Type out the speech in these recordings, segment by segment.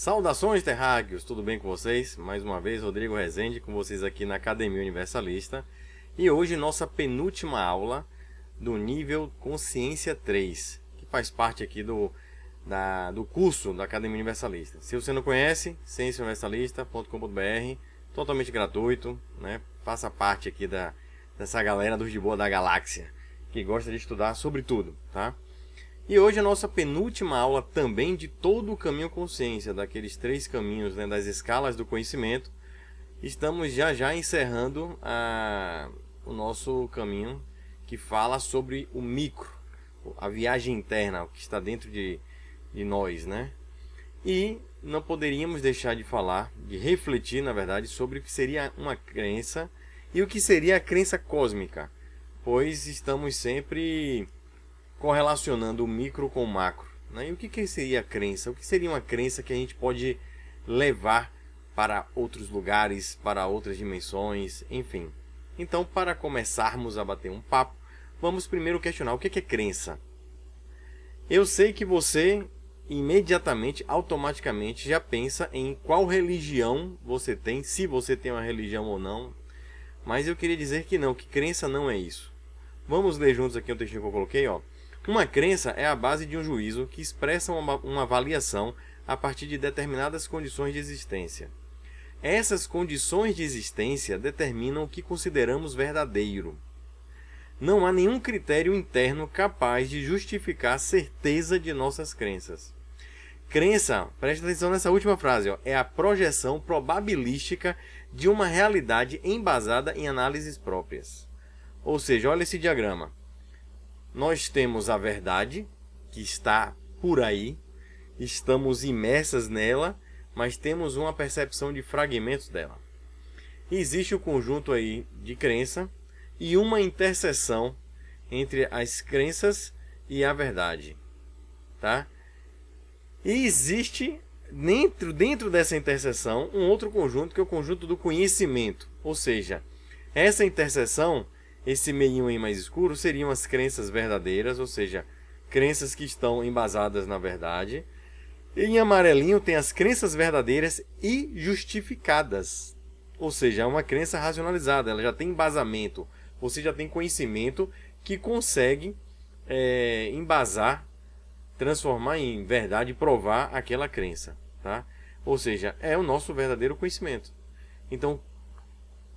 Saudações, terráqueos! Tudo bem com vocês? Mais uma vez, Rodrigo Rezende com vocês aqui na Academia Universalista. E hoje nossa penúltima aula do nível Consciência 3, que faz parte aqui do curso da Academia Universalista. Se você não conhece, cienciauniversalista.com.br, totalmente gratuito, né? Faça parte aqui dessa galera dos de boa da galáxia, que gosta de estudar sobre tudo, tá? E hoje a nossa penúltima aula também de todo o caminho consciência, daqueles 3 caminhos, né, das escalas do conhecimento. Estamos já encerrando o nosso caminho que fala sobre o micro, a viagem interna, o que está dentro de nós, né? E não poderíamos deixar de falar, de refletir, na verdade, sobre o que seria uma crença e o que seria a crença cósmica, pois estamos sempre correlacionando o micro com o macro, né? E o que seria a crença? O que seria uma crença que a gente pode levar para outros lugares, para outras dimensões, enfim. Então, para começarmos a bater um papo, vamos primeiro questionar o que é crença. Eu sei que você imediatamente, automaticamente, já pensa em qual religião você tem, se você tem uma religião ou não, mas eu queria dizer que não, que crença não é isso. Vamos ler juntos aqui um textinho que eu coloquei, ó. Uma crença é a base de um juízo que expressa uma avaliação a partir de determinadas condições de existência. Essas condições de existência determinam o que consideramos verdadeiro. Não há nenhum critério interno capaz de justificar a certeza de nossas crenças. Crença, preste atenção nessa última frase, ó, é a projeção probabilística de uma realidade embasada em análises próprias. Ou seja, olha esse diagrama. Nós temos a verdade, que está por aí, estamos imersas nela, mas temos uma percepção de fragmentos dela. Existe o conjunto aí de crença e uma interseção entre as crenças e a verdade, tá? E existe dentro dessa interseção um outro conjunto, que é o conjunto do conhecimento. Ou seja, essa interseção, esse meinho aí mais escuro, seriam as crenças verdadeiras, ou seja, crenças que estão embasadas na verdade. E em amarelinho tem as crenças verdadeiras e justificadas. Ou seja, é uma crença racionalizada, ela já tem embasamento. Você já tem conhecimento que consegue embasar, transformar em verdade, provar aquela crença, tá? Ou seja, é o nosso verdadeiro conhecimento. Então,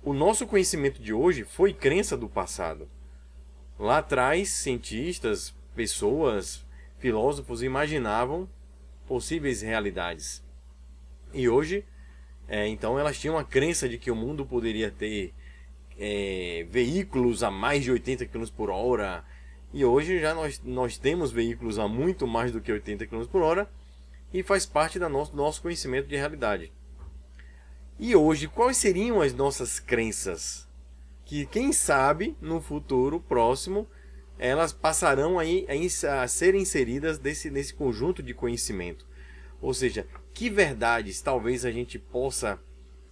o nosso conhecimento de hoje foi crença do passado. Lá atrás, cientistas, pessoas, filósofos imaginavam possíveis realidades. E hoje, então, elas tinham a crença de que o mundo poderia ter veículos a mais de 80 km por hora. E hoje já nós temos veículos a muito mais do que 80 km por hora. E faz parte do nosso conhecimento de realidade. E hoje, quais seriam as nossas crenças? Que, quem sabe, no futuro próximo, elas passarão a ser inseridas nesse conjunto de conhecimento. Ou seja, que verdades talvez a gente possa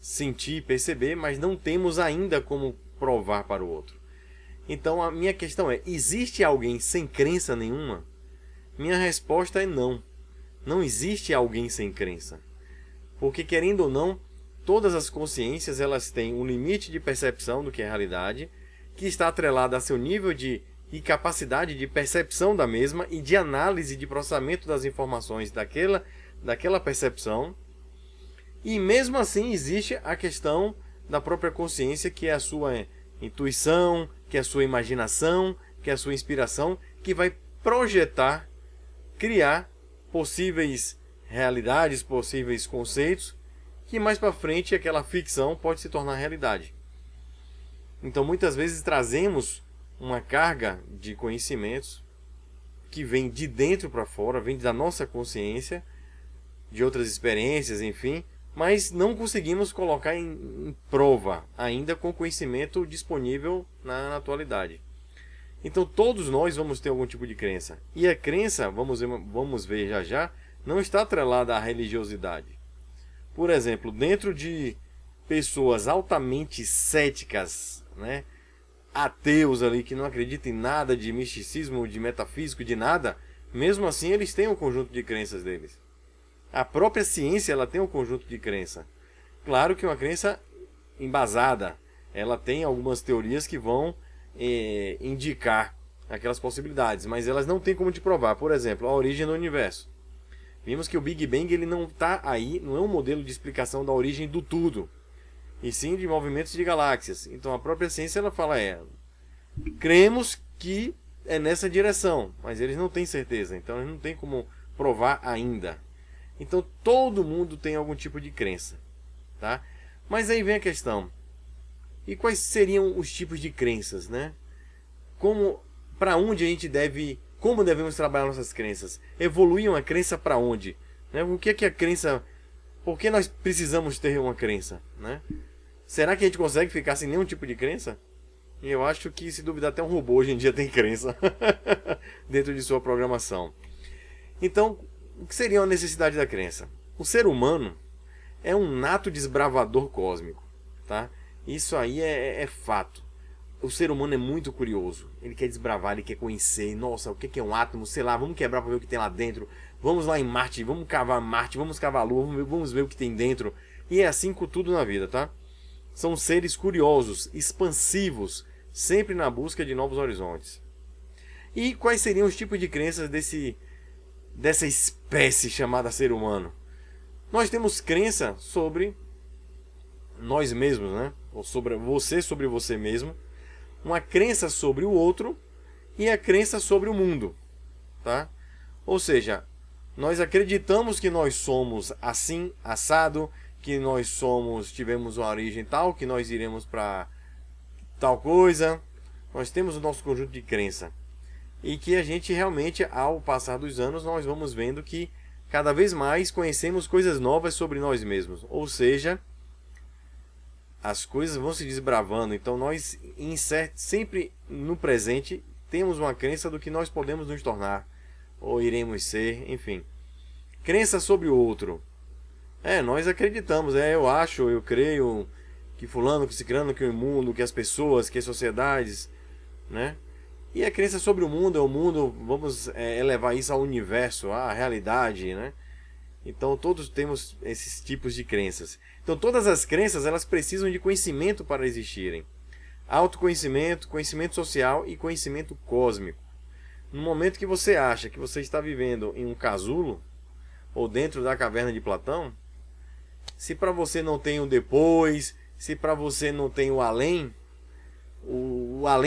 sentir e perceber, mas não temos ainda como provar para o outro. Então, a minha questão é, existe alguém sem crença nenhuma? Minha resposta é não. Não existe alguém sem crença. Porque, querendo ou não, todas as consciências elas têm um limite de percepção do que é realidade, que está atrelado a seu nível e capacidade de percepção da mesma e de análise de processamento das informações daquela percepção. E mesmo assim existe a questão da própria consciência, que é a sua intuição, que é a sua imaginação, que é a sua inspiração, que vai projetar, criar possíveis realidades, possíveis conceitos, que mais para frente aquela ficção pode se tornar realidade. Então muitas vezes trazemos uma carga de conhecimentos que vem de dentro para fora, vem da nossa consciência, de outras experiências, enfim, mas não conseguimos colocar em prova ainda com o conhecimento disponível na atualidade. Então todos nós vamos ter algum tipo de crença. E a crença, vamos ver já, não está atrelada à religiosidade. Por exemplo, dentro de pessoas altamente céticas, né, ateus ali, que não acreditam em nada de misticismo, de metafísico, de nada, mesmo assim eles têm um conjunto de crenças deles. A própria ciência ela tem um conjunto de crença. Claro que uma crença embasada, ela tem algumas teorias que vão indicar aquelas possibilidades, mas elas não têm como te provar. Por exemplo, a origem do universo. Vimos que o Big Bang ele não está aí, não é um modelo de explicação da origem do tudo, e sim de movimentos de galáxias. Então a própria ciência ela fala, cremos que é nessa direção, mas eles não têm certeza, então eles não têm como provar ainda. Então todo mundo tem algum tipo de crença, tá? Mas aí vem a questão, e quais seriam os tipos de crenças, né? Para onde a gente deve, como devemos trabalhar nossas crenças? Evoluir uma crença para onde? Né? O que é a crença? Por que nós precisamos ter uma crença, né? Será que a gente consegue ficar sem nenhum tipo de crença? Eu acho que, se duvidar, até um robô hoje em dia tem crença dentro de sua programação. Então, o que seria a necessidade da crença? O ser humano é um nato desbravador cósmico, tá? Isso aí é fato. O ser humano é muito curioso. Ele quer desbravar, ele quer conhecer. Nossa, o que é um átomo? Sei lá, vamos quebrar para ver o que tem lá dentro. Vamos lá em Marte, vamos cavar Marte, vamos cavar a Lua, vamos ver o que tem dentro. E é assim com tudo na vida, tá? São seres curiosos, expansivos, sempre na busca de novos horizontes. E quais seriam os tipos de crenças dessa espécie chamada ser humano? Nós temos crença sobre nós mesmos, né? Ou sobre você mesmo. Uma crença sobre o outro e a crença sobre o mundo, tá? Ou seja, nós acreditamos que nós somos assim, assado, que nós tivemos uma origem tal, que nós iremos para tal coisa. Nós temos o nosso conjunto de crença. E que a gente realmente, ao passar dos anos, nós vamos vendo que cada vez mais conhecemos coisas novas sobre nós mesmos. Ou seja, as coisas vão se desbravando. Então nós, sempre no presente, temos uma crença do que nós podemos nos tornar, ou iremos ser, enfim. Crença sobre o outro. Nós acreditamos, eu acho, eu creio que fulano, que ciclano, que o mundo, que as pessoas, que as sociedades, né? E a crença sobre o mundo, vamos elevar isso ao universo, à realidade, né? Então todos temos esses tipos de crenças. Então todas as crenças, elas precisam de conhecimento para existirem. Autoconhecimento, conhecimento social e conhecimento cósmico. No momento que você acha que você está vivendo em um casulo, ou dentro da caverna de Platão, se para você não tem o depois, se para você não tem o além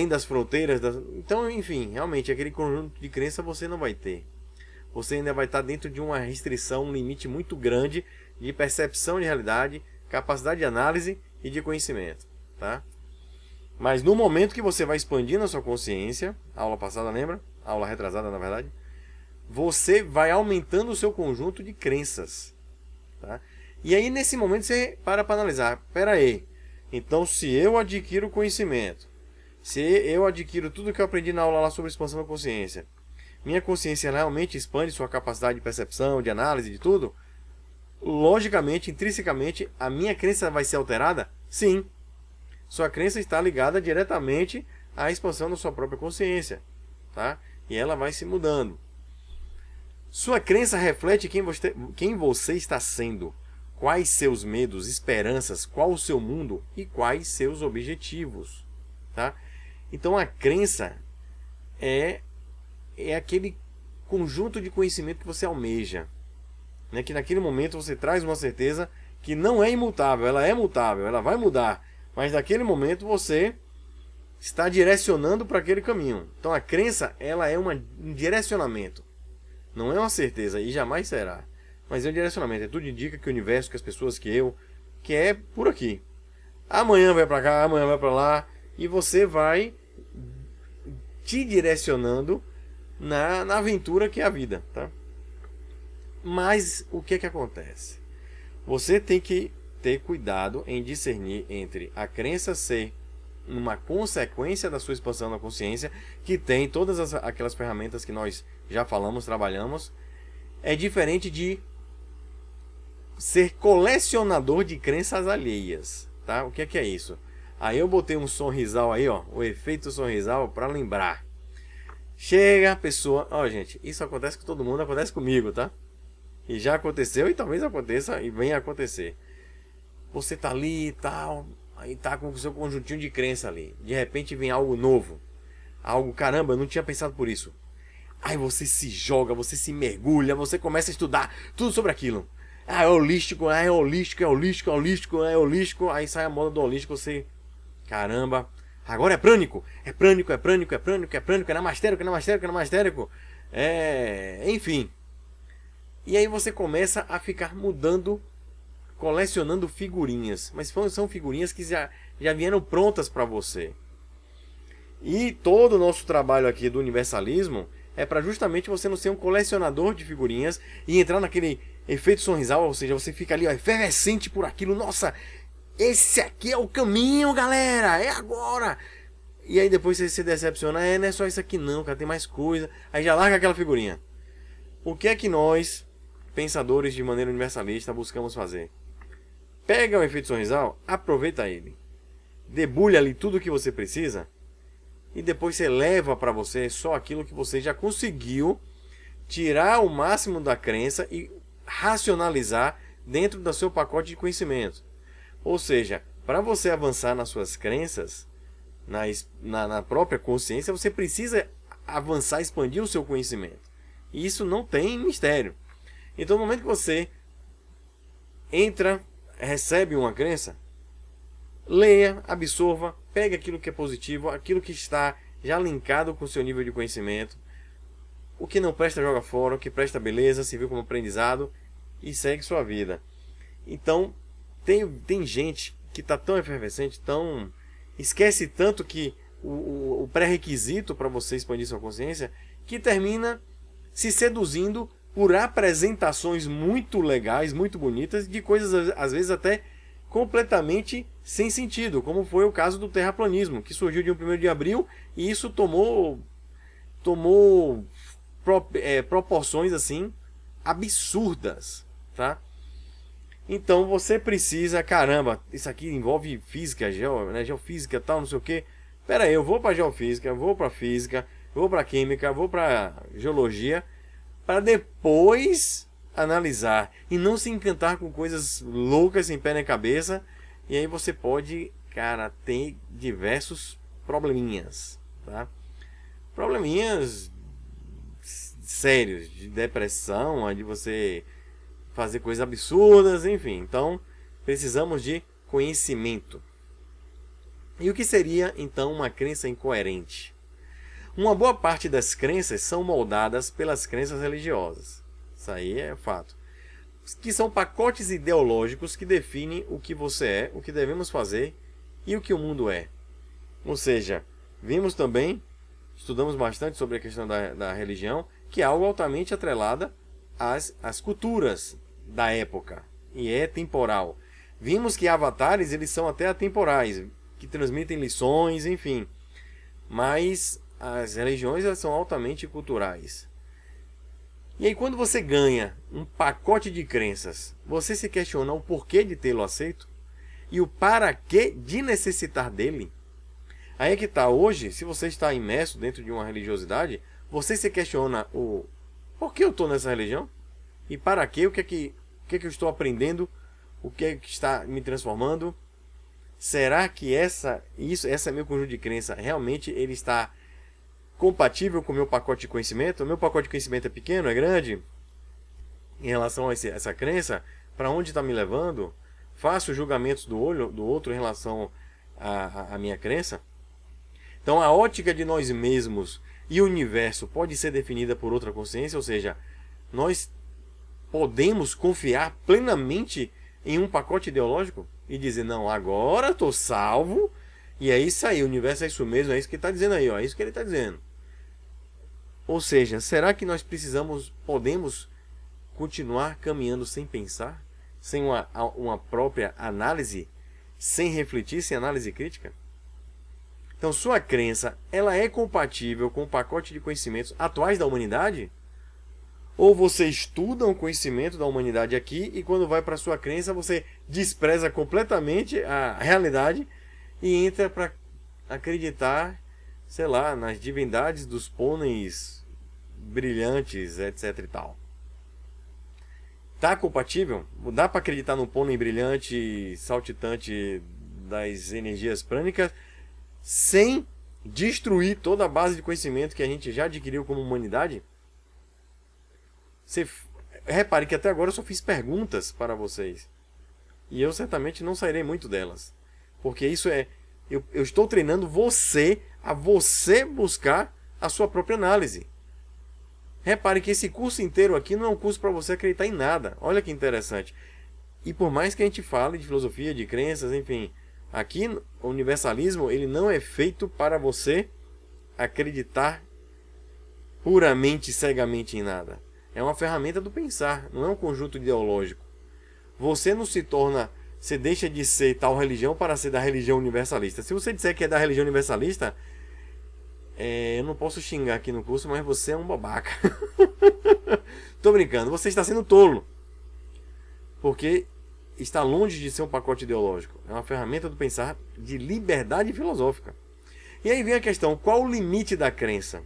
das fronteiras, então, enfim, realmente, aquele conjunto de crença você não vai ter. Você ainda vai estar dentro de uma restrição, um limite muito grande de percepção de realidade, capacidade de análise e de conhecimento, tá? Mas no momento que você vai expandindo a sua consciência, aula passada, lembra? Aula retrasada, na verdade. Você vai aumentando o seu conjunto de crenças, tá? E aí, nesse momento, você para analisar. Pera aí. Então, se eu adquiro conhecimento, se eu adquiro tudo que eu aprendi na aula lá sobre expansão da consciência, minha consciência realmente expande sua capacidade de percepção, de análise, de tudo, logicamente, intrinsecamente, a minha crença vai ser alterada? Sim. Sua crença está ligada diretamente à expansão da sua própria consciência, tá? E ela vai se mudando. Sua crença reflete quem você está sendo, quais seus medos, esperanças, qual o seu mundo e quais seus objetivos, tá? Então a crença é aquele conjunto de conhecimento que você almeja, né? Que naquele momento você traz uma certeza que não é imutável, ela é mutável, ela vai mudar, mas naquele momento você está direcionando para aquele caminho. Então a crença, ela é um direcionamento, não é uma certeza e jamais será, mas é um direcionamento. Tudo indica que o universo, que as pessoas, que é por aqui. Amanhã vai para cá, amanhã vai para lá, e você vai te direcionando na aventura que é a vida, tá? Mas o que acontece? Você tem que ter cuidado em discernir entre a crença ser uma consequência da sua expansão da consciência, que tem todas aquelas ferramentas que nós já falamos, trabalhamos. É diferente de ser colecionador de crenças alheias, tá? O que é isso? Aí eu botei um sorrisal aí, ó, o efeito sorrisal para lembrar. Chega a pessoa, ó, gente, isso acontece com todo mundo, acontece comigo, tá? E já aconteceu e talvez aconteça e venha a acontecer. Você tá ali e tal, aí tá com o seu conjuntinho de crença ali. De repente vem algo novo. Algo, caramba, eu não tinha pensado por isso. Aí você se joga, você se mergulha, você começa a estudar tudo sobre aquilo. Ah, é holístico, é holístico, é holístico, é holístico, é holístico. Aí sai a moda do holístico, você... Caramba, agora é prânico. É prânico, é prânico, é prânico, é prânico, é namastérico, é namastérico, é namastérico. Enfim. E aí você começa a ficar mudando, colecionando figurinhas. Mas são figurinhas que já vieram prontas para você. E todo o nosso trabalho aqui do universalismo é para justamente você não ser um colecionador de figurinhas e entrar naquele efeito sorrisal, ou seja, você fica ali ó, efervescente por aquilo. Nossa, esse aqui é o caminho, galera, é agora. E aí depois você se decepciona, não é só isso aqui não, cara, tem mais coisa. Aí já larga aquela figurinha. O que é que nós, pensadores de maneira universalista, buscamos fazer? Pega o efeito sorrisal, aproveita ele. Debulha ali tudo o que você precisa. E depois você leva para você só aquilo que você já conseguiu tirar o máximo da crença e racionalizar dentro do seu pacote de conhecimento. Ou seja, para você avançar nas suas crenças, na própria consciência, você precisa avançar, expandir o seu conhecimento. E isso não tem mistério. Então, no momento que você entra, recebe uma crença, leia, absorva, pegue aquilo que é positivo, aquilo que está já linkado com o seu nível de conhecimento. O que não presta, joga fora. O que presta, beleza, se viu como aprendizado e segue sua vida. Então, tem gente que está tão efervescente, esquece tanto que o pré-requisito para você expandir sua consciência, que termina se seduzindo por apresentações muito legais, muito bonitas, de coisas às vezes até completamente sem sentido, como foi o caso do terraplanismo, que surgiu de 1º de abril e isso tomou proporções assim absurdas, tá? Então você precisa, caramba, isso aqui envolve física, geofísica, tal, não sei o que. Pera aí, eu vou para geofísica, vou para física, vou para química, vou para geologia, para depois analisar e não se encantar com coisas loucas sem pé nem cabeça. E aí você pode, cara, ter diversos probleminhas, tá? Probleminhas sérios, de depressão, de você fazer coisas absurdas, enfim. Então, precisamos de conhecimento. E o que seria, então, uma crença incoerente? Uma boa parte das crenças são moldadas pelas crenças religiosas. Isso aí é fato. Que são pacotes ideológicos que definem o que você é, o que devemos fazer e o que o mundo é. Ou seja, vimos também, estudamos bastante sobre a questão da religião, que é algo altamente atrelada às culturas da época. E é temporal. Vimos que avatares, eles são até atemporais, que transmitem lições, enfim. Mas as religiões, elas são altamente culturais. E aí quando você ganha um pacote de crenças, você se questiona o porquê de tê-lo aceito e o para quê de necessitar dele. Aí é que está hoje, se você está imerso dentro de uma religiosidade, você se questiona o por que eu estou nessa religião e para quê, o que é que eu estou aprendendo, o que é que está me transformando. Será que essa meu conjunto de crença realmente ele está compatível com o meu pacote de conhecimento? O meu pacote de conhecimento é pequeno, é grande? Em relação a essa crença, para onde está me levando? Faço julgamentos do outro em relação à minha crença? Então a ótica de nós mesmos e o universo pode ser definida por outra consciência, ou seja, nós podemos confiar plenamente em um pacote ideológico e dizer, não, agora estou salvo, e é isso aí, o universo é isso mesmo, é isso que ele está dizendo aí, ó, é isso que ele está dizendo. Ou seja, será que nós podemos continuar caminhando sem pensar? Sem uma própria análise? Sem refletir, sem análise crítica? Então, sua crença, ela é compatível com o pacote de conhecimentos atuais da humanidade? Ou você estuda um conhecimento da humanidade aqui e quando vai para sua crença, você despreza completamente a realidade e entra para acreditar, sei lá, nas divindades dos pôneis brilhantes, etc e tal. Tá compatível? Dá para acreditar no pônei brilhante, saltitante das energias prânicas sem destruir toda a base de conhecimento que a gente já adquiriu como humanidade? Você repare que até agora eu só fiz perguntas para vocês. E eu certamente não sairei muito delas. Porque isso é... Eu estou treinando você a você buscar a sua própria análise. Repare que esse curso inteiro aqui não é um curso para você acreditar em nada. Olha que interessante. E por mais que a gente fale de filosofia, de crenças, enfim, aqui o universalismo ele não é feito para você acreditar puramente, cegamente em nada. É uma ferramenta do pensar, não é um conjunto ideológico. Você não se torna, você deixa de ser tal religião para ser da religião universalista. Se você disser que é da religião universalista, eu não posso xingar aqui no curso, mas você é um babaca. Tô brincando, você está sendo tolo. Porque está longe de ser um pacote ideológico. É uma ferramenta do pensar de liberdade filosófica. E aí vem a questão, qual o limite da crença?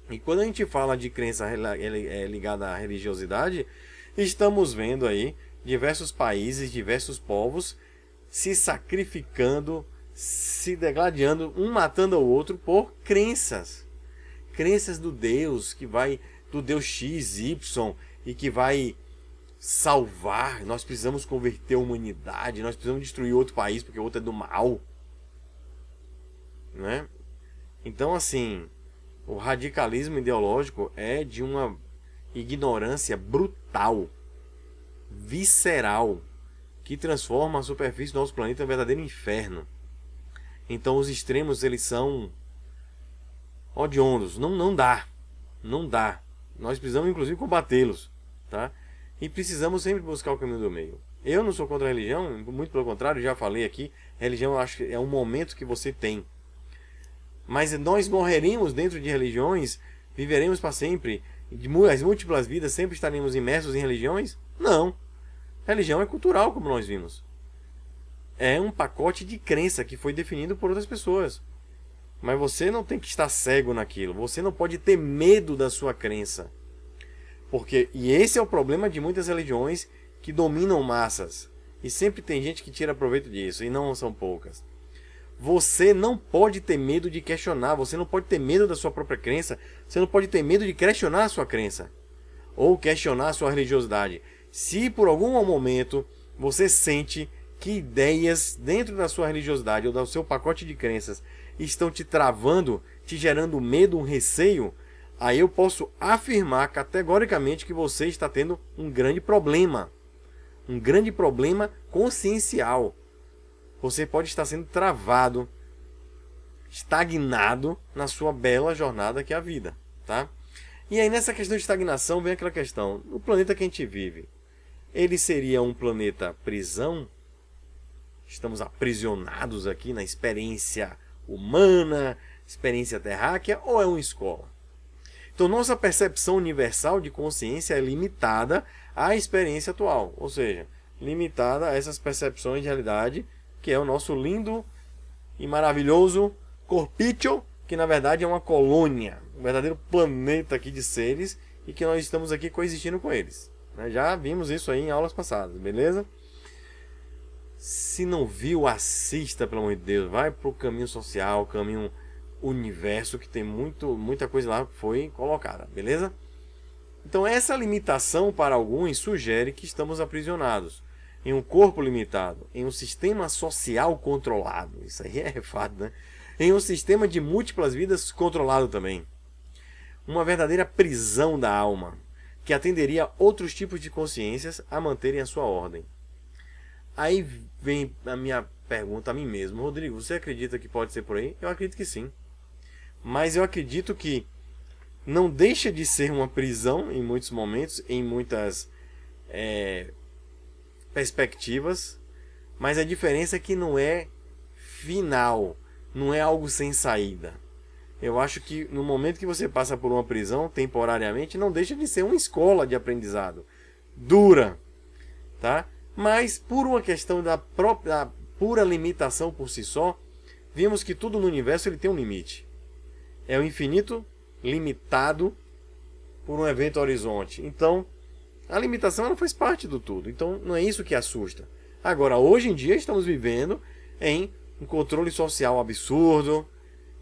E quando a gente fala de crença ligada à religiosidade, estamos vendo aí diversos países, diversos povos se sacrificando, se degladiando, um matando o outro por crenças. Crenças do Deus, do Deus X, Y, e que vai salvar. Nós precisamos converter a humanidade, nós precisamos destruir outro país porque o outro é do mal. Né? Então, assim, o radicalismo ideológico é de uma ignorância brutal, visceral, que transforma a superfície do nosso planeta em um verdadeiro inferno. Então os extremos eles são odiondos, não dá. Nós precisamos inclusive combatê-los, tá? E precisamos sempre buscar o caminho do meio. Eu não sou contra a religião, muito pelo contrário, já falei aqui, religião eu acho que é um momento que você tem. Mas nós morreremos dentro de religiões, viveremos para sempre, as múltiplas vidas sempre estaremos imersos em religiões? Não. Religião é cultural, como nós vimos. É um pacote de crença que foi definido por outras pessoas. Mas você não tem que estar cego naquilo. Você não pode ter medo da sua crença. E esse é o problema de muitas religiões que dominam massas. E sempre tem gente que tira proveito disso, e não são poucas. Você não pode ter medo de questionar, você não pode ter medo da sua própria crença, você não pode ter medo de questionar a sua crença, ou questionar a sua religiosidade. Se por algum momento você sente que ideias dentro da sua religiosidade ou do seu pacote de crenças estão te travando, te gerando medo, um receio, aí eu posso afirmar categoricamente que você está tendo um grande problema consciencial. Você pode estar sendo travado, estagnado na sua bela jornada que é a vida, tá? E aí nessa questão de estagnação vem aquela questão, o planeta que a gente vive, ele seria um planeta prisão? Estamos aprisionados aqui na experiência humana, experiência terráquea, ou é uma escola? Então nossa percepção universal de consciência é limitada à experiência atual, ou seja, limitada a essas percepções de realidade, que é o nosso lindo e maravilhoso corpício, que na verdade é uma colônia, um verdadeiro planeta aqui de seres, e que nós estamos aqui coexistindo com eles. Já vimos isso aí em aulas passadas, beleza? Se não viu, assista, pelo amor de Deus. Vai pro caminho social, caminho universo, que tem muita coisa lá que foi colocada, beleza? Então essa limitação para alguns sugere que estamos aprisionados em um corpo limitado, em um sistema social controlado. Isso aí é fato, né? Em um sistema de múltiplas vidas controlado também. Uma verdadeira prisão da alma, que atenderia outros tipos de consciências a manterem a sua ordem. Aí vem a minha pergunta a mim mesmo. Rodrigo, você acredita que pode ser por aí? Eu acredito que sim. Mas eu acredito que não deixa de ser uma prisão em muitos momentos, em muitas perspectivas, mas a diferença é que não é final, não é algo sem saída. Eu acho que no momento que você passa por uma prisão, temporariamente, não deixa de ser uma escola de aprendizado. Dura, tá? Mas por uma questão da pura limitação por si só, vimos que tudo no universo ele tem um limite. É o infinito limitado por um evento horizonte. Então, A limitação ela faz parte do tudo. Então não é isso que assusta. Agora, hoje em dia estamos vivendo em um controle social absurdo,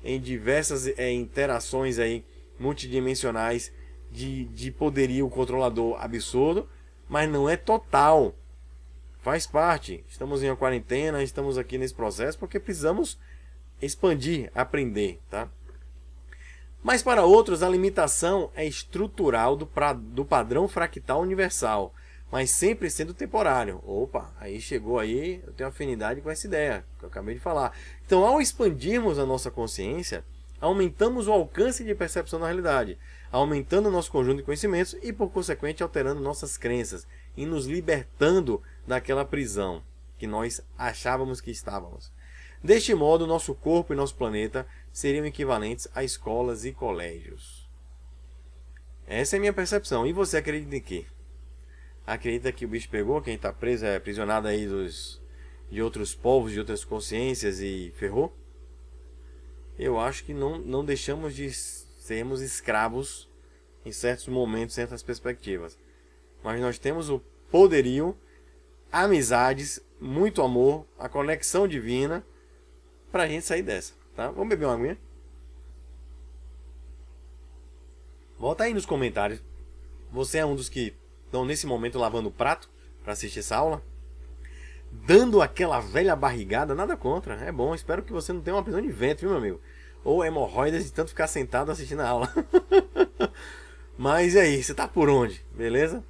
em diversas interações aí multidimensionais de poderio controlador absurdo, mas não é total. Faz parte. Estamos em uma quarentena, estamos aqui nesse processo porque precisamos expandir, aprender, tá? Mas para outros a limitação é estrutural do padrão fractal universal, mas sempre sendo temporário. Opa, aí chegou aí, eu tenho afinidade com essa ideia que eu acabei de falar. Então, ao expandirmos a nossa consciência, aumentamos o alcance de percepção da realidade, aumentando o nosso conjunto de conhecimentos e, por consequente, alterando nossas crenças e nos libertando daquela prisão que nós achávamos que estávamos. Deste modo, nosso corpo e nosso planeta seriam equivalentes a escolas e colégios. Essa é a minha percepção. E você acredita em quê? Acredita que o bicho pegou? Quem está preso é aprisionado aí de outros povos, de outras consciências e ferrou? Eu acho que não deixamos de sermos escravos em certos momentos, em certas perspectivas. Mas nós temos o poderio, amizades, muito amor, a conexão divina para a gente sair dessa. Tá? Vamos beber uma aguinha? Volta aí nos comentários. Você é um dos que estão nesse momento lavando o prato para assistir essa aula? Dando aquela velha barrigada, nada contra. É bom, espero que você não tenha uma prisão de ventre, viu, meu amigo? Ou hemorroidas de tanto ficar sentado assistindo a aula. Mas e aí, você tá por onde? Beleza?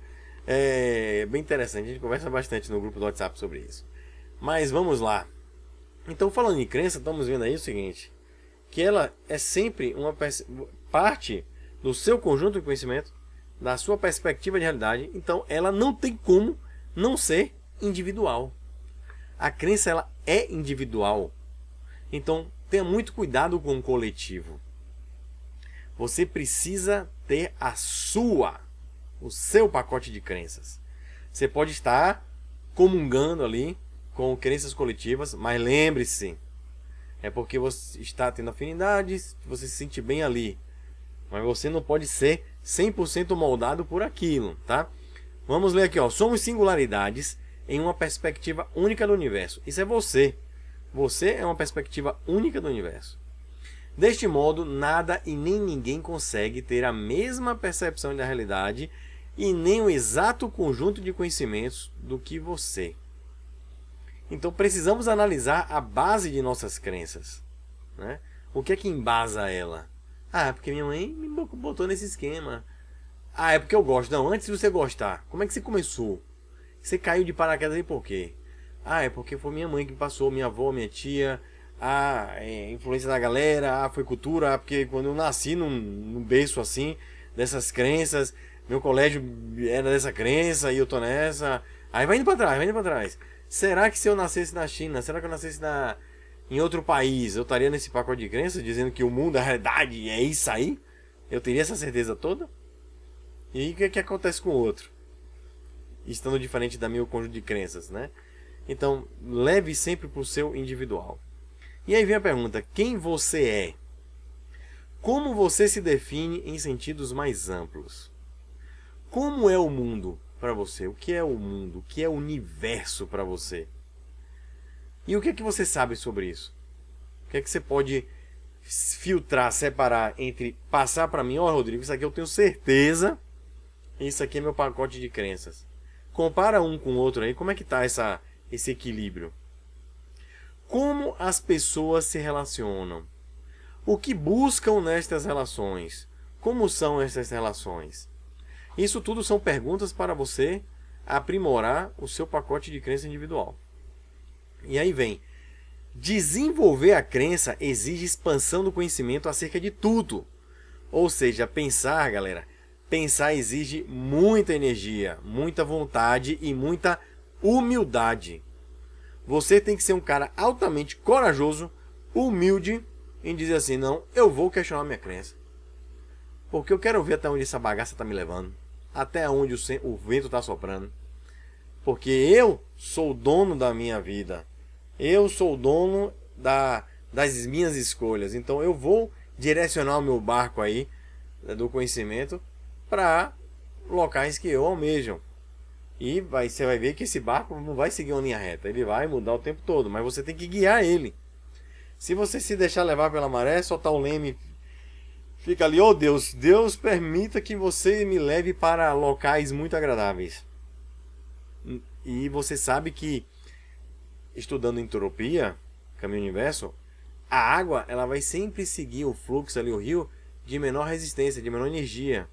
É bem interessante, a gente conversa bastante no grupo do WhatsApp sobre isso. Mas vamos lá. Então, falando em crença, estamos vendo aí o seguinte, que ela é sempre uma parte do seu conjunto de conhecimento, da sua perspectiva de realidade. Então, ela não tem como não ser individual. A crença, ela é individual. Então, tenha muito cuidado com o coletivo. Você precisa ter o seu pacote de crenças. Você pode estar comungando ali com crenças coletivas, mas lembre-se, é porque você está tendo afinidades, você se sente bem ali, mas você não pode ser 100% moldado por aquilo, tá? Vamos ler aqui, ó. Somos singularidades em uma perspectiva única do universo. Isso é você. Você é uma perspectiva única do universo. Deste modo, nada e nem ninguém consegue ter a mesma percepção da realidade e nem o exato conjunto de conhecimentos do que você. Então precisamos analisar a base de nossas crenças, né? O que é que embasa ela? Ah, é porque minha mãe me botou nesse esquema. Ah, é porque eu gosto. Não, antes de você gostar, como é que você começou? Você caiu de paraquedas aí por quê? Ah, é porque foi minha mãe que passou, minha avó, minha tia. Ah, influência da galera. Ah, foi cultura. Ah, porque quando eu nasci num berço assim, dessas crenças, meu colégio era dessa crença e eu tô nessa. Aí vai indo pra trás, vai indo pra trás. Será que se eu nascesse na China, será que eu nascesse em outro país, eu estaria nesse pacote de crenças dizendo que o mundo, a realidade é isso aí? Eu teria essa certeza toda? E aí o que acontece com o outro? Estando diferente da meu conjunto de crenças, né? Então, leve sempre para o seu individual. E aí vem a pergunta, quem você é? Como você se define em sentidos mais amplos? Como é o mundo para você? O que é o mundo? O que é o universo para você? E o que é que você sabe sobre isso? O que é que você pode filtrar, separar entre passar para mim, ó, Rodrigo, isso aqui eu tenho certeza, isso aqui é meu pacote de crenças. Compara um com o outro aí, como é que está esse equilíbrio? Como as pessoas se relacionam? O que buscam nestas relações? Como são essas relações? Isso tudo são perguntas para você aprimorar o seu pacote de crença individual. E aí vem, desenvolver a crença exige expansão do conhecimento acerca de tudo. Ou seja, pensar, galera, pensar exige muita energia, muita vontade e muita humildade. Você tem que ser um cara altamente corajoso, humilde, em dizer assim, não, eu vou questionar minha crença. Porque eu quero ver até onde essa bagaça está me levando. Até onde o vento está soprando. Porque eu sou o dono da minha vida. Eu sou o dono das minhas escolhas. Então eu vou direcionar o meu barco aí do conhecimento para locais que eu almejo. E você vai ver que esse barco não vai seguir uma linha reta, ele vai mudar o tempo todo, mas você tem que guiar ele. Se você se deixar levar pela maré, soltar o leme, fica ali, oh Deus, Deus permita que você me leve para locais muito agradáveis. E você sabe que, estudando entropia, caminho universo, a água ela vai sempre seguir o fluxo ali, o rio, de menor resistência, de menor energia.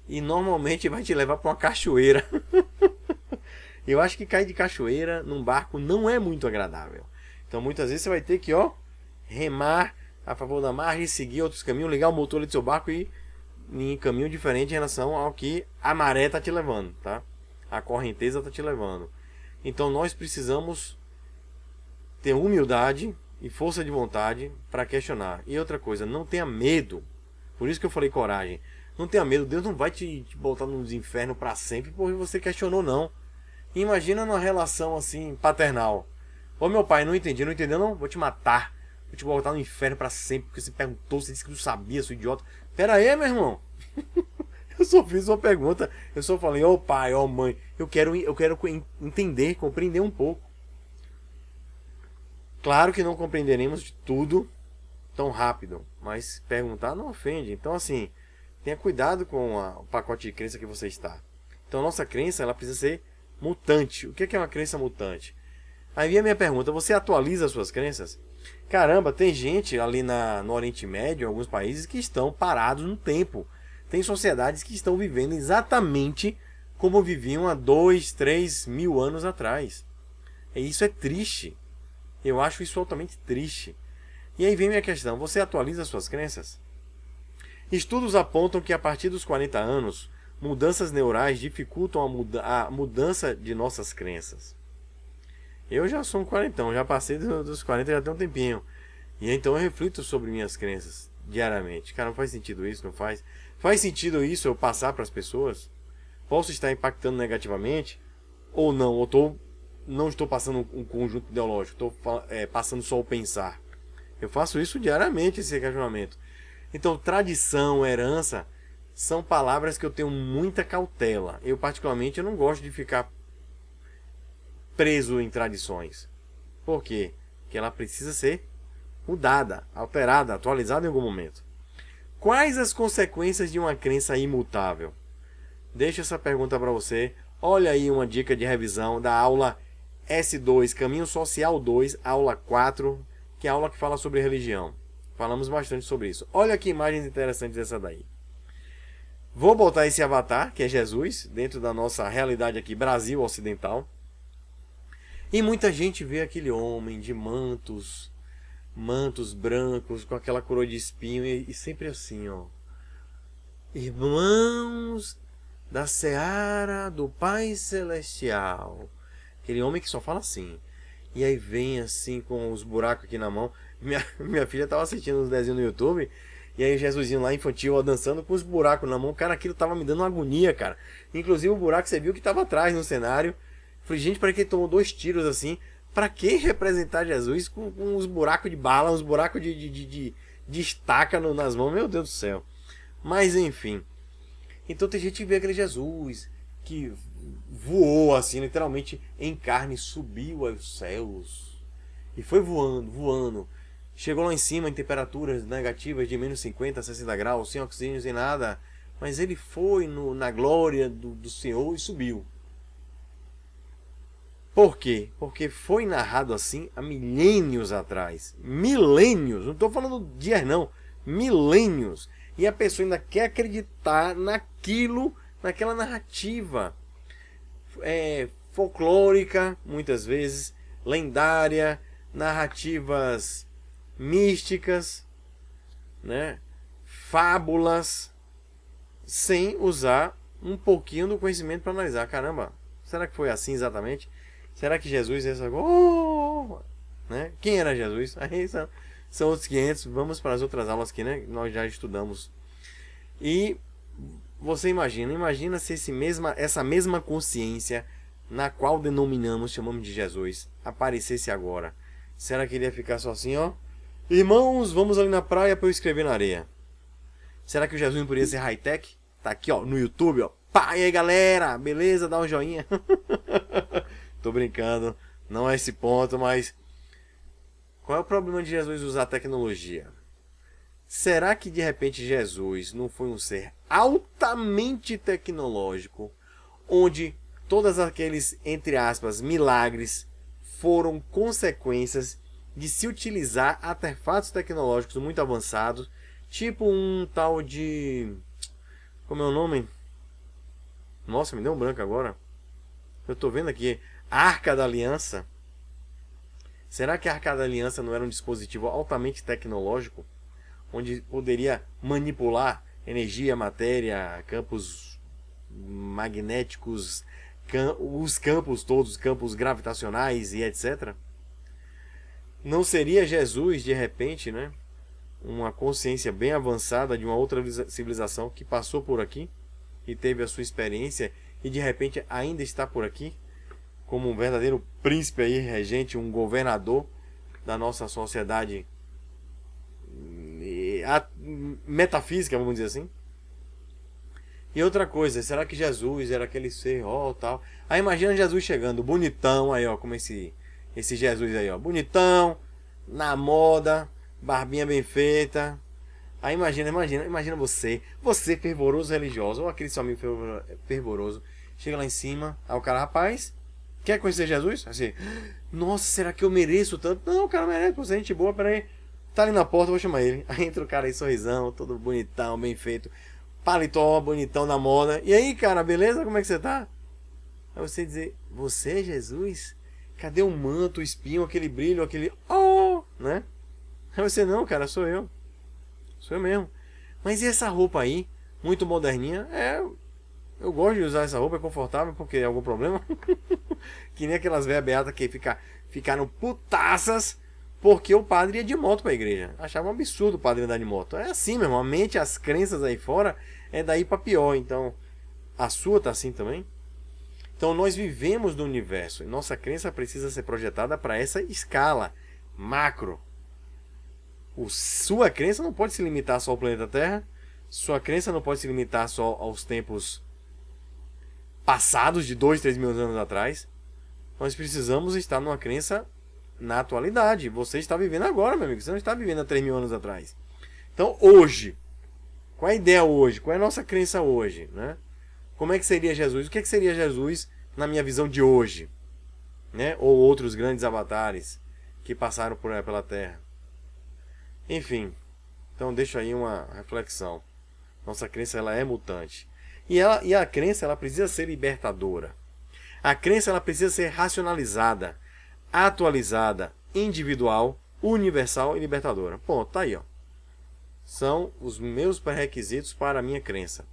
E normalmente vai te levar para uma cachoeira. Eu acho que cair de cachoeira num barco não é muito agradável. Então muitas vezes você vai ter que remar a favor da margem, seguir outros caminhos, ligar o motor do seu barco e ir em caminho diferente em relação ao que a maré está te levando, tá? A correnteza está te levando. Então nós precisamos ter humildade e força de vontade para questionar. E outra coisa, não tenha medo. Por isso que eu falei coragem. Não tenha medo, Deus não vai te botar nos infernos para sempre porque você questionou, não. Imagina numa relação assim, paternal. Ô meu pai, não entendi, não entendeu não? Vou te matar. Vou te botar no inferno para sempre porque você perguntou, você disse que não sabia, seu idiota. Pera aí, meu irmão. Eu só fiz uma pergunta. Eu só falei, ô pai, ô mãe, eu quero entender, compreender um pouco. Claro que não compreenderemos de tudo tão rápido, mas perguntar não ofende. Então assim, tenha cuidado com o pacote de crença que você está. Então nossa crença ela precisa ser mutante. O que é uma crença mutante? Aí vem a minha pergunta, você atualiza as suas crenças? Caramba, tem gente ali no Oriente Médio, em alguns países, que estão parados no tempo. Tem sociedades que estão vivendo exatamente como viviam há 2, 3 mil anos atrás. E isso é triste. Eu acho isso altamente triste. E aí vem minha questão, você atualiza as suas crenças? Estudos apontam que a partir dos 40 anos, mudanças neurais dificultam a mudança de nossas crenças. Eu já sou um quarentão, já passei dos 40 já tem um tempinho. E então eu reflito sobre minhas crenças diariamente. Cara, não faz sentido isso, não faz? Faz sentido isso eu passar para as pessoas? Posso estar impactando negativamente? Ou não? Ou não estou passando um conjunto ideológico, estou passando só o pensar. Eu faço isso diariamente, esse questionamento. Então, tradição, herança, são palavras que eu tenho muita cautela. Eu, particularmente, eu não gosto de ficar preso em tradições. Por quê? Porque ela precisa ser mudada, alterada, atualizada em algum momento. Quais as consequências de uma crença imutável? Deixo essa pergunta para você. Olha aí uma dica de revisão da aula S2, Caminho Social 2, aula 4, que é a aula que fala sobre religião. Falamos bastante sobre isso. Olha que imagens interessantes essa daí. Vou botar esse avatar, que é Jesus, dentro da nossa realidade aqui, Brasil Ocidental. E muita gente vê aquele homem de mantos brancos, com aquela coroa de espinho, e sempre assim, ó. Irmãos da seara do Pai Celestial. Aquele homem que só fala assim. E aí vem assim, com os buracos aqui na mão. Minha filha estava assistindo uns desenhos no YouTube. E aí Jesusinho lá, infantil, ó, dançando com os buracos na mão. Cara, aquilo tava me dando uma agonia, cara. Inclusive o buraco, você viu que tava atrás no cenário. Falei, gente, para que ele tomou 2 tiros assim? Para que representar Jesus com uns buracos de bala, uns buracos de estaca nas mãos? Meu Deus do céu. Mas enfim. Então tem gente que vê aquele Jesus que voou assim, literalmente em carne, subiu aos céus. E foi voando, voando. Chegou lá em cima em temperaturas negativas de menos 50, 60 graus, sem oxigênio, sem nada. Mas ele foi na glória do Senhor e subiu. Por quê? Porque foi narrado assim há milênios atrás. Milênios, não estou falando dias não. Milênios. E a pessoa ainda quer acreditar naquilo, naquela narrativa folclórica, muitas vezes, lendária, narrativas místicas, né? Fábulas, sem usar um pouquinho do conhecimento para analisar. Caramba, será que foi assim exatamente? Será que Jesus é essa... né? Quem era Jesus? Aí são outros 500. Vamos para as outras aulas aqui, né? Nós já estudamos. E você imagina se essa mesma consciência na qual denominamos, chamamos de Jesus, aparecesse agora. Será que ele ia ficar só assim, ó? Irmãos, vamos ali na praia para eu escrever na areia. Será que o Jesus não poderia ser high-tech? Tá aqui, ó, no YouTube, ó. Pá, e aí galera, beleza? Dá um joinha. Tô brincando, não é esse ponto, mas qual é o problema de Jesus usar tecnologia? Será que de repente Jesus não foi um ser altamente tecnológico, onde todos aqueles, entre aspas, milagres foram consequências de se utilizar artefatos tecnológicos muito avançados, tipo um tal de... como é o nome? Nossa, me deu um branco agora. Eu tô vendo aqui, Arca da Aliança. Será que a Arca da Aliança não era um dispositivo altamente tecnológico, onde poderia manipular energia, matéria, campos magnéticos, os campos todos, campos gravitacionais e etc? Não seria Jesus, de repente, né, uma consciência bem avançada de uma outra civilização que passou por aqui e teve a sua experiência e de repente ainda está por aqui como um verdadeiro príncipe aí, regente, um governador da nossa sociedade metafísica, vamos dizer assim? E outra coisa, será que Jesus era aquele ser, tal? Aí imagina Jesus chegando, bonitão aí, ó, como esse Jesus aí, ó, bonitão, na moda, barbinha bem feita. Aí imagina você fervoroso religioso, ou aquele seu amigo fervoroso, chega lá em cima, aí o cara, rapaz, quer conhecer Jesus? Assim, nossa, será que eu mereço tanto? Não, o cara merece, você é gente boa, peraí. Tá ali na porta, vou chamar ele. Aí entra o cara aí, sorrisão, todo bonitão, bem feito. Paletó, bonitão na moda. E aí, cara, beleza? Como é que você tá? Aí você dizer, você é Jesus? Cadê o manto, o espinho, aquele brilho, aquele... oh, né? Aí você, não, cara, sou eu. Sou eu mesmo. Mas e essa roupa aí? Muito moderninha? Eu gosto de usar essa roupa, é confortável, porque é algum problema? Que nem aquelas velhas beatas que ficaram putaças porque o padre ia de moto pra igreja. Achava um absurdo o padre andar de moto. É assim, meu irmão. A mente, as crenças aí fora é daí pra pior. Então, a sua tá assim também? Então, nós vivemos no universo. E nossa crença precisa ser projetada para essa escala macro. Sua crença não pode se limitar só ao planeta Terra. Sua crença não pode se limitar só aos tempos passados de 2, 3 mil anos atrás. Nós precisamos estar numa crença na atualidade. Você está vivendo agora, meu amigo. Você não está vivendo há 3 mil anos atrás. Então, hoje, qual é a ideia hoje? Qual é a nossa crença hoje? Né? Como é que seria Jesus? O que, é que seria Jesus na minha visão de hoje? Né? Ou outros grandes avatares que passaram pela Terra. Enfim, então deixo aí uma reflexão. Nossa crença ela é mutante. E a crença ela precisa ser libertadora. A crença ela precisa ser racionalizada, atualizada, individual, universal e libertadora. Ponto, tá aí, ó. São os meus pré-requisitos para a minha crença.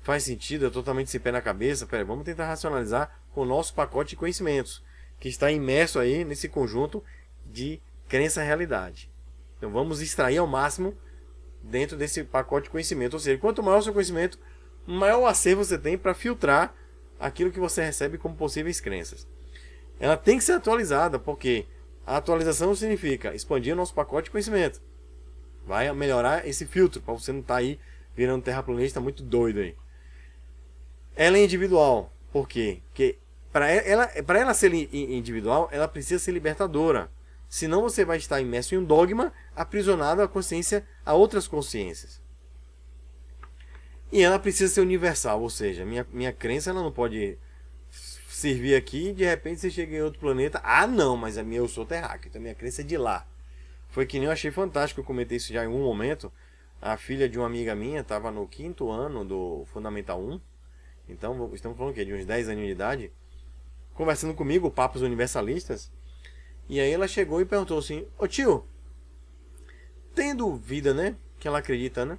Faz sentido? É totalmente sem pé na cabeça? Pera, vamos tentar racionalizar com o nosso pacote de conhecimentos, que está imerso aí nesse conjunto de crença-realidade. Então vamos extrair ao máximo dentro desse pacote de conhecimento. Ou seja, quanto maior o seu conhecimento, maior o acervo você tem para filtrar aquilo que você recebe como possíveis crenças. Ela tem que ser atualizada, porque a atualização significa expandir o nosso pacote de conhecimento. Vai melhorar esse filtro, para você não estar aí virando terraplanista muito doido aí. Ela é individual. Por quê? Porque para ela ser individual, ela precisa ser libertadora. Senão você vai estar imerso em um dogma, aprisionado à consciência, a outras consciências. E ela precisa ser universal, ou seja, minha crença ela não pode servir aqui e de repente você chega em outro planeta. Ah não, mas eu sou terráqueo, então minha crença é de lá. Foi que nem eu achei fantástico, eu comentei isso já em um momento. A filha de uma amiga minha estava no 5º ano do Fundamental 1. Então estamos falando o quê? De uns 10 anos de idade. Conversando comigo, papos universalistas. E aí ela chegou e perguntou assim, ô tio, tem dúvida, né? Que ela acredita, né?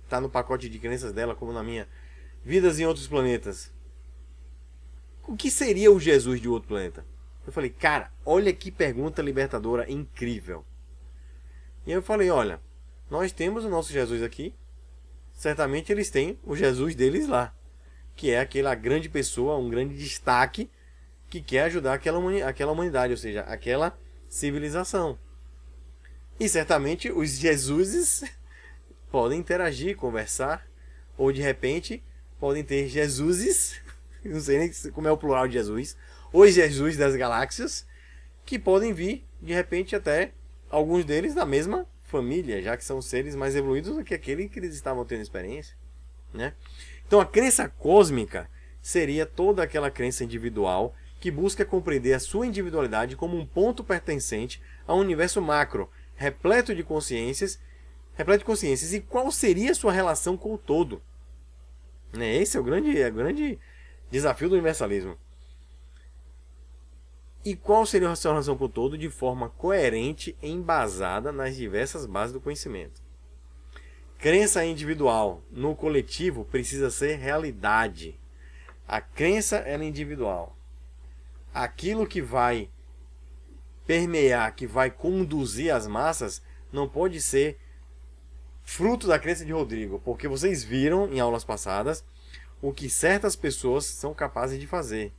Tá no pacote de crenças dela, como na minha. Vidas em outros planetas. O que seria o Jesus de outro planeta? Eu falei, cara, olha que pergunta libertadora incrível. E aí eu falei, olha, nós temos o nosso Jesus aqui. Certamente eles têm o Jesus deles lá. Que é aquela grande pessoa, um grande destaque que quer ajudar aquela humanidade, ou seja, aquela civilização. E certamente os Jesuses podem interagir, conversar, ou de repente podem ter Jesuses, não sei nem como é o plural de Jesus, os Jesus das galáxias, que podem vir, de repente, até alguns deles da mesma família, já que são seres mais evoluídos do que aquele que eles estavam tendo experiência, né? Então a crença cósmica seria toda aquela crença individual que busca compreender a sua individualidade como um ponto pertencente a um universo macro, repleto de consciências, e qual seria a sua relação com o todo. Esse é o grande desafio do universalismo. E qual seria a sua relação com o todo de forma coerente e embasada nas diversas bases do conhecimento. Crença individual no coletivo precisa ser realidade. A crença é individual. Aquilo que vai permear, que vai conduzir as massas, não pode ser fruto da crença de Rodrigo, porque vocês viram em aulas passadas o que certas pessoas são capazes de fazer.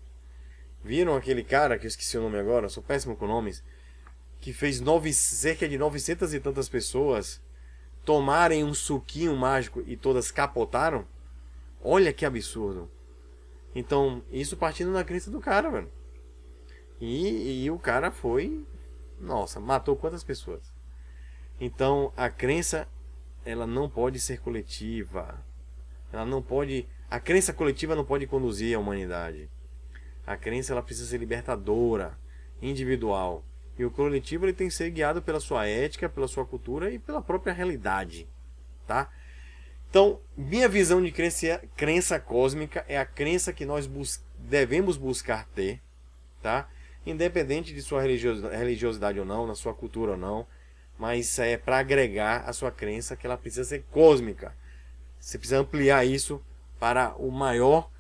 Viram aquele cara, que eu esqueci o nome agora, sou péssimo com nomes, que fez cerca de 900 e tantas pessoas tomarem um suquinho mágico e todas capotaram? Olha que absurdo. Então, isso partindo da crença do cara, velho. E o cara foi... Nossa, matou quantas pessoas? Então, a crença, ela não pode ser coletiva. Ela não pode... A crença coletiva não pode conduzir a humanidade. A crença, ela precisa ser libertadora, individual. E o coletivo, ele tem que ser guiado pela sua ética, pela sua cultura e pela própria realidade, tá? Então, minha visão de crença cósmica é a crença que nós devemos buscar ter, tá? Independente de sua religiosidade ou não, na sua cultura ou não, mas é para agregar a sua crença que ela precisa ser cósmica. Você precisa ampliar isso para o maior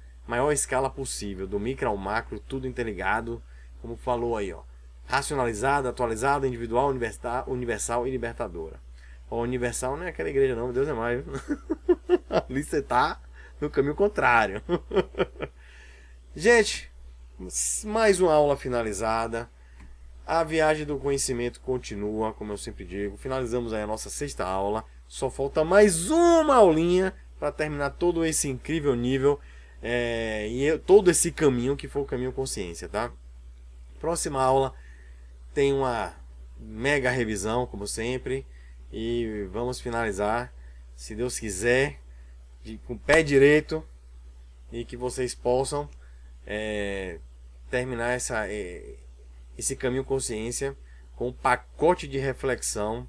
escala possível, do micro ao macro, tudo interligado, como falou aí, ó. Racionalizada, atualizada, individual, universal e libertadora. O universal não é aquela igreja não, Deus é mais. Ali você tá no caminho contrário. Gente, mais uma aula finalizada. A viagem do conhecimento continua, como eu sempre digo. Finalizamos aí a nossa 6ª aula. Só falta mais uma aulinha para terminar todo esse incrível nível e todo esse caminho que foi o caminho consciência, tá? Próxima aula tem uma mega revisão, como sempre, e vamos finalizar, se Deus quiser, com o pé direito, e que vocês possam terminar esse caminho consciência com um pacote de reflexão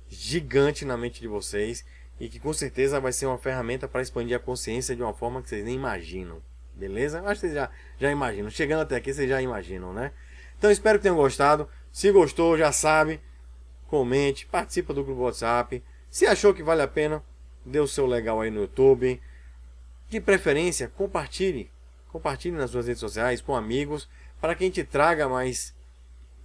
gigante na mente de vocês, e que com certeza vai ser uma ferramenta para expandir a consciência de uma forma que vocês nem imaginam. Beleza? Acho que vocês já imaginam. Chegando até aqui, vocês já imaginam, né? Então, espero que tenham gostado. Se gostou, já sabe, comente, participa do grupo WhatsApp. Se achou que vale a pena, dê o seu legal aí no YouTube. De preferência, compartilhe. Compartilhe nas suas redes sociais, com amigos, para que a gente traga mais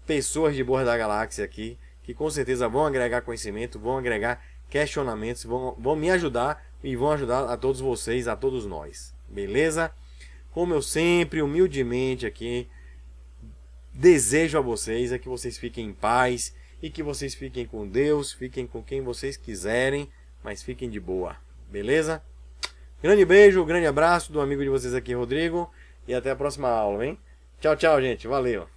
pessoas de Boa da Galáxia aqui, que com certeza vão agregar conhecimento, vão agregar questionamentos, vão me ajudar e vão ajudar a todos vocês, a todos nós. Beleza? Como eu sempre, humildemente aqui, desejo a vocês é que vocês fiquem em paz e que vocês fiquem com Deus, fiquem com quem vocês quiserem, mas fiquem de boa. Beleza? Grande beijo, grande abraço do amigo de vocês aqui, Rodrigo, e até a próxima aula, hein? Tchau, tchau, gente. Valeu!